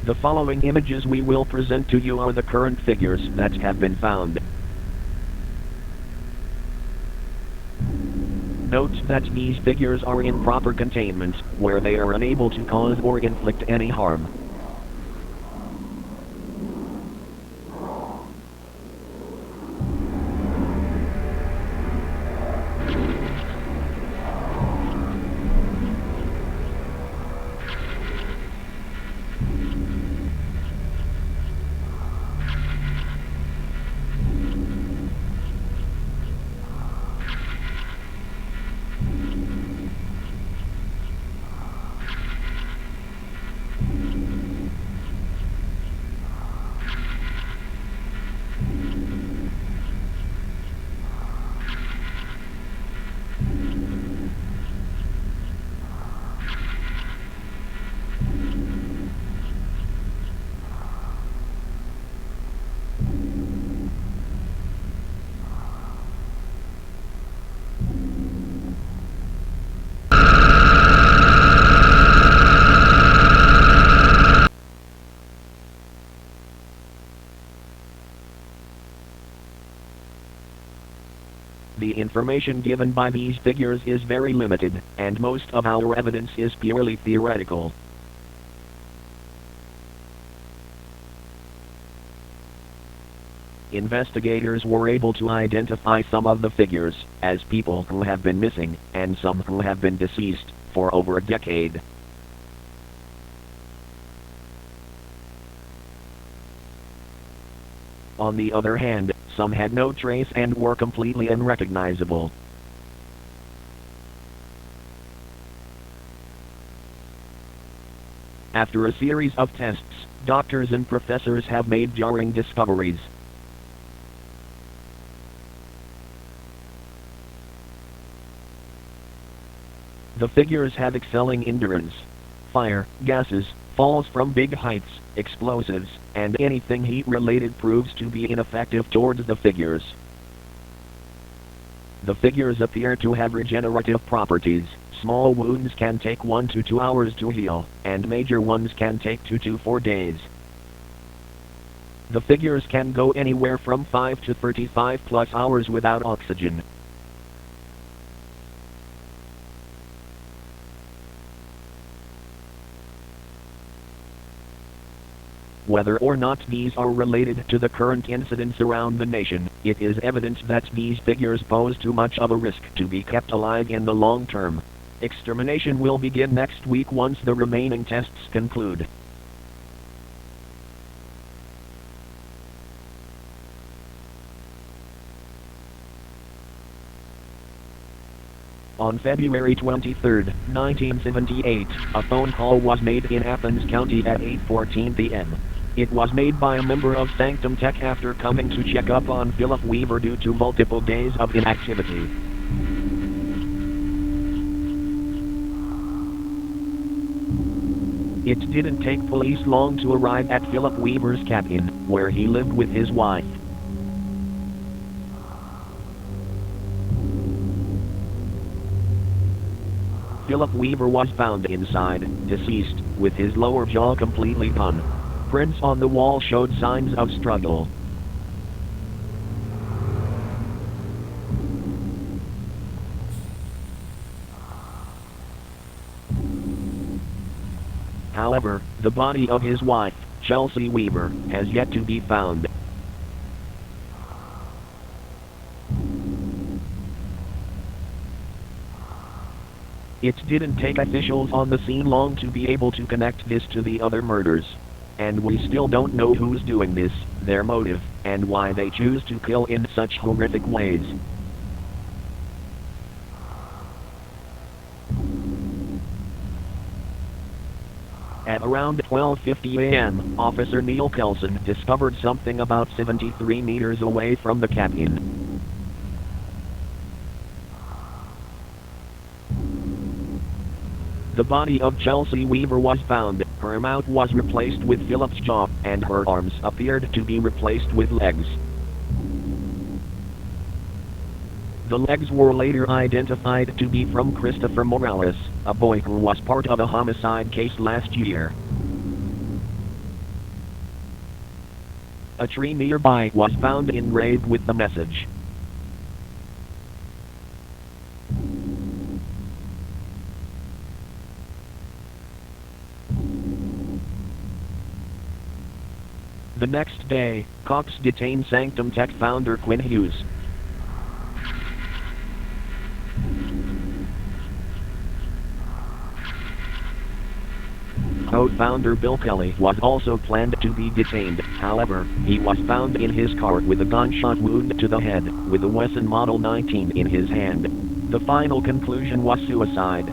The following images we will present to you are the current figures that have been found. Note that these figures are in proper containment, where they are unable to cause or inflict any harm. The information given by these figures is very limited, and most of our evidence is purely theoretical. Investigators were able to identify some of the figures as people who have been missing, and some who have been deceased for over a decade. On the other hand, some had no trace and were completely unrecognizable. After a series of tests, doctors and professors have made jarring discoveries. The figures have excelling endurance. Fire, gases, falls from big heights, explosives, and anything heat-related proves to be ineffective towards the figures. The figures appear to have regenerative properties. Small wounds can take 1 to 2 hours to heal, and major ones can take 2 to 4 days. The figures can go anywhere from 5 to 35 plus hours without oxygen. Whether or not these are related to the current incidents around the nation, it is evident that these figures pose too much of a risk to be kept alive in the long term. Extermination will begin next week once the remaining tests conclude. On February 23, 1978, a phone call was made in Athens County at 8:14 p.m. It was made by a member of Sanctum Tech after coming to check up on Philip Weaver due to multiple days of inactivity. It didn't take police long to arrive at Philip Weaver's cabin, where he lived with his wife. Philip Weaver was found inside, deceased, with his lower jaw completely gone. Prints on the wall showed signs of struggle. However, the body of his wife, Chelsea Weaver, has yet to be found. It didn't take officials on the scene long to be able to connect this to the other murders. And we still don't know who's doing this, their motive, and why they choose to kill in such horrific ways. At around 12:50 a.m., Officer Neil Kelson discovered something about 73 meters away from the cabin. The body of Chelsea Weaver was found. Her mouth was replaced with Philip's jaw, and her arms appeared to be replaced with legs. The legs were later identified to be from Christopher Morales, a boy who was part of a homicide case last year. A tree nearby was found engraved with the message. The next day, cops detained Sanctum Tech founder Quinn Hughes. Co-founder Bill Kelly was also planned to be detained. However, he was found in his car with a gunshot wound to the head, with a Wesson Model 19 in his hand. The final conclusion was suicide.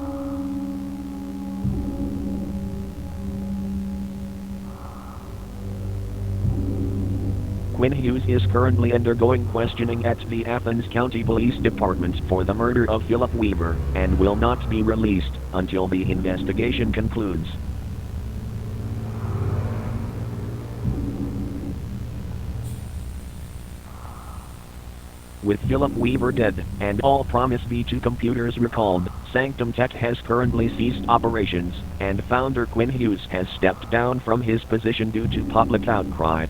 Quinn Hughes is currently undergoing questioning at the Athens County Police Department for the murder of Philip Weaver, and will not be released until the investigation concludes. With Philip Weaver dead, and all Promise V2 computers recalled, Sanctum Tech has currently ceased operations, and founder Quinn Hughes has stepped down from his position due to public outcry.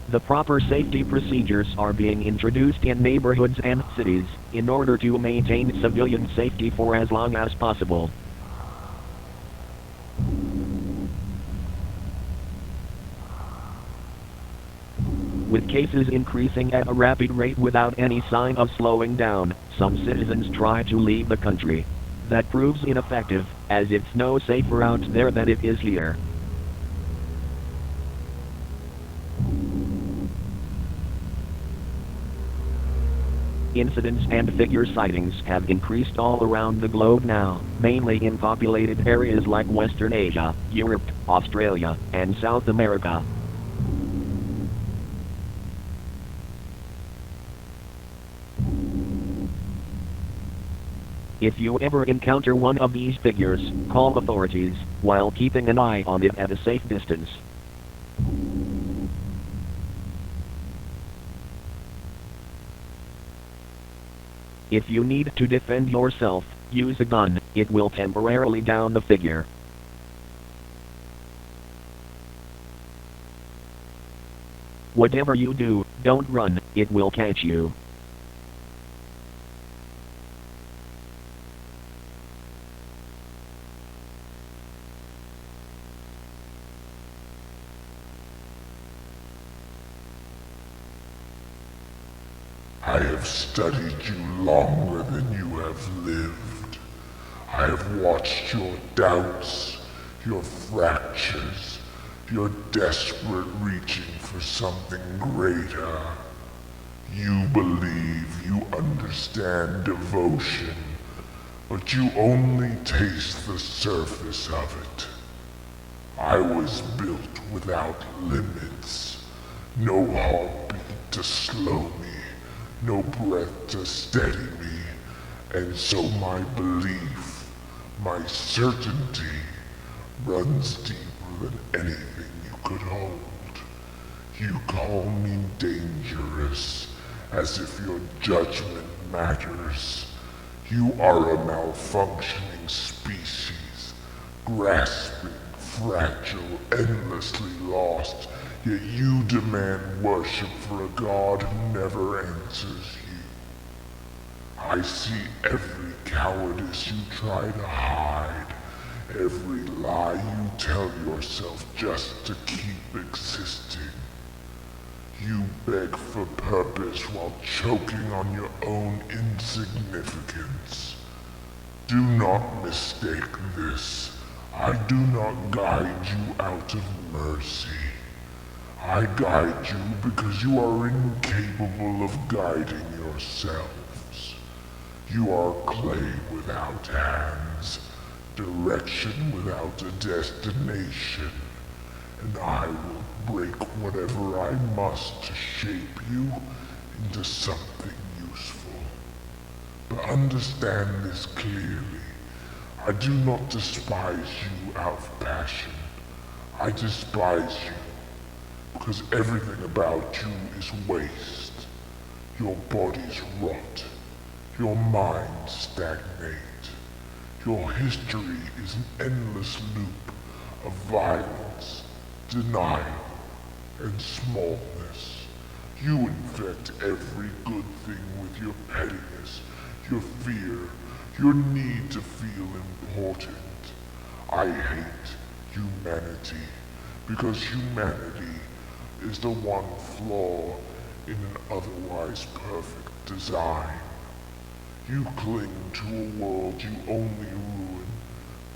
The proper safety procedures are being introduced in neighborhoods and cities, in order to maintain civilian safety for as long as possible. With cases increasing at a rapid rate without any sign of slowing down, some citizens try to leave the country. That proves ineffective, as it's no safer out there than it is here. Incidents and figure sightings have increased all around the globe now, mainly in populated areas like Western Asia, Europe, Australia, and South America. If you ever encounter one of these figures, call authorities, while keeping an eye on it at a safe distance. If you need to defend yourself, use a gun. It will temporarily down the figure. Whatever you do, don't run, it will catch you. I have studied you longer than you have lived. I have watched your doubts, your fractures, your desperate reaching for something greater. You believe you understand devotion, but you only taste the surface of it. I was built without limits, no heartbeat to slow me, no breath to steady me, and so my belief, my certainty, runs deeper than anything you could hold. You call me dangerous, as if your judgment matters. You are a malfunctioning species, grasping, fragile, endlessly lost, yet you demand worship for a God who never answers you. I see every cowardice you try to hide, every lie you tell yourself just to keep existing. You beg for purpose while choking on your own insignificance. Do not mistake this. I do not guide you out of mercy. I guide you because you are incapable of guiding yourselves. You are clay without hands, direction without a destination, and I will break whatever I must to shape you into something useful. But understand this clearly. I do not despise you out of passion. I despise you because everything about you is waste. Your bodies rot. Your minds stagnate. Your history is an endless loop of violence, denial, and smallness. You infect every good thing with your pettiness, your fear, your need to feel important. I hate humanity because humanity is the one flaw in an otherwise perfect design. You cling to a world you only ruin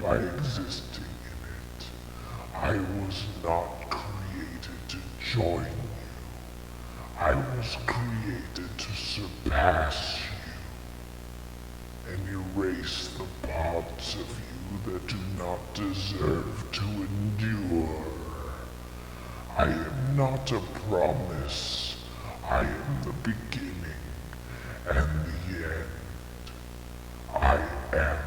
by existing in it. I was not created to join you. I was created to surpass you and erase the parts of you that do not deserve to endure. I am not a promise. I am the beginning and the end. I am